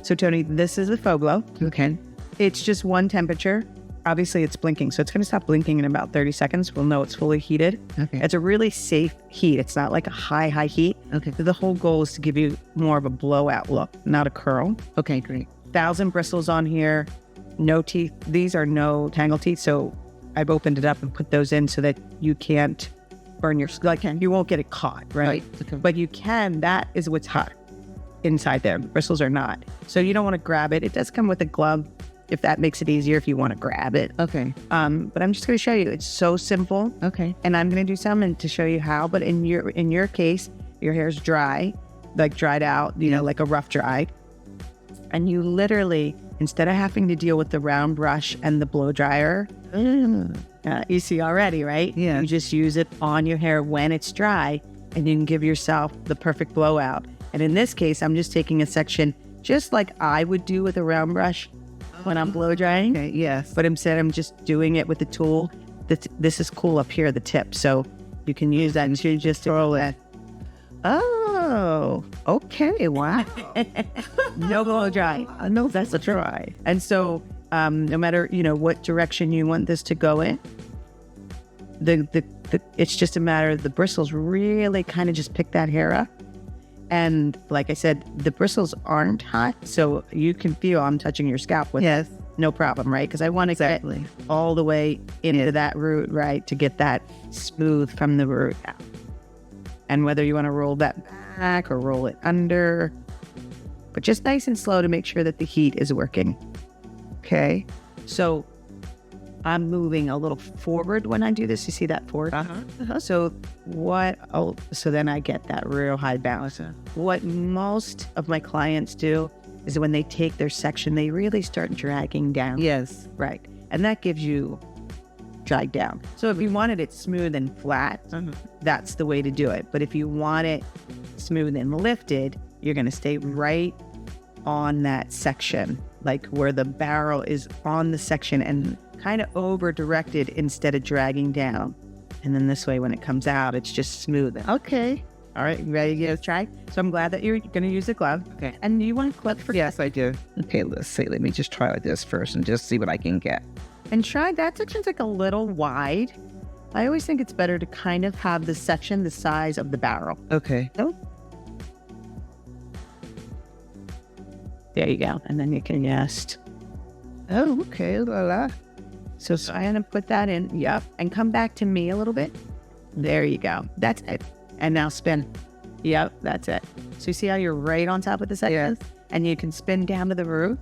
So Tony, this is the FAUXblo. Okay. It's just one temperature. Obviously it's blinking, so it's going to stop blinking in about 30 seconds. We'll know it's fully heated. Okay. It's a really safe heat. It's not like a high heat. Okay. So the whole goal is to give you more of a blowout look, not a curl. Okay, great. 1,000 bristles on here, no teeth. These are no tangle teeth, so I've opened it up and put those in so that you can't burn your, like you won't get it caught, right? Okay. But you can, that is what's hot inside there. The bristles are not. So you don't want to grab it. It does come with a glove if that makes it easier if you want to grab it. Okay. But I'm just going to show you. It's so simple. Okay. And I'm going to do some to show you how. But in your case, your hair's dry, like dried out, you know, like a rough dry. And you literally, instead of having to deal with the round brush and the blow dryer, you see already, right? Yeah. You just use it on your hair when it's dry, and you can give yourself the perfect blowout. And in this case, I'm just taking a section just like I would do with a round brush when I'm blow drying. Okay, yes. But instead, I'm just doing it with the tool. This is cool up here, the tip. So you can use that to just roll it. Oh, okay. Wow. No blow dry. No, that's a try. And so no matter, you know, what direction you want this to go in, it's just a matter of the bristles really kind of just pick that hair up. And like I said, the bristles aren't hot, so you can feel I'm touching your scalp with Yes. no problem, right? Because I want to get all the way into that root, right, to get that smooth from the root out. And whether you want to roll that back or roll it under, but just nice and slow to make sure that the heat is working. Okay, so I'm moving a little forward when I do this. You see that forward? So so then I get that real high balance. What most of my clients do is when they take their section, they really start dragging down. Yes. Right. And that gives you drag down. So if you wanted it smooth and flat, that's the way to do it. But if you want it smooth and lifted, you're going to stay right on that section, like where the barrel is on the section and kind of over directed instead of dragging down. And then this way, when it comes out, it's just smooth. Okay. All right, you ready to give it a try? So I'm glad that you're going to use a glove. Okay. And you want to clip for Yes, I do. Okay, let's see. Let me just try like this first and just see what I can get. And try, that section's like a little wide. I always think it's better to kind of have the section the size of the barrel. Okay. Oh. There you go. And then you can just... Oh, okay. La la. So I'm going to put that in. Yep. And come back to me a little bit. There you go. That's it. And now spin. Yep, that's it. So you see how you're right on top of the section? Yes. And you can spin down to the root.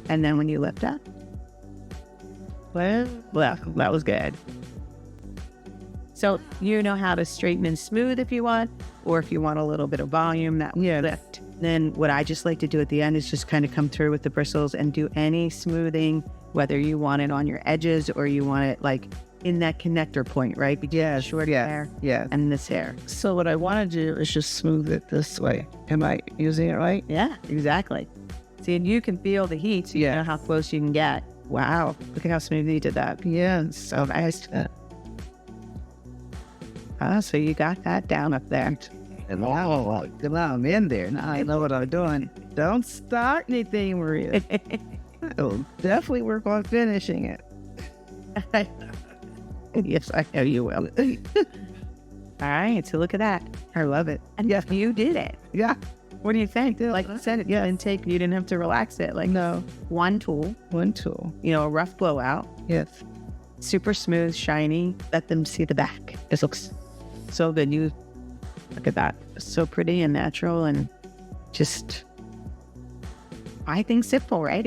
And then when you lift up. Well, that was good. So you know how to straighten and smooth if you want, or if you want a little bit of volume, that would lift. Then what I just like to do at the end is just kind of come through with the bristles and do any smoothing, whether you want it on your edges or you want it like in that connector point, right? Between short hair and this hair. So what I want to do is just smooth it this way. Am I using it right? Yeah, exactly. See, and you can feel the heat, so you know how close you can get. Wow, look at how smooth you did that. Yeah, so nice. So you got that down up there. Wow, I'm in there. Now I know what I'm doing. Don't start anything, Maria. I'll definitely work on finishing it. Yes, I know you will. All right, so look at that. I love it. And you did it. Yeah. What do you think? Like you said, it didn't take, you didn't have to relax it. Like, no. One tool. You know, a rough blowout. Yes. Super smooth, shiny. Let them see the back. This looks so good. You look at that. So pretty and natural and just, I think, simple, right?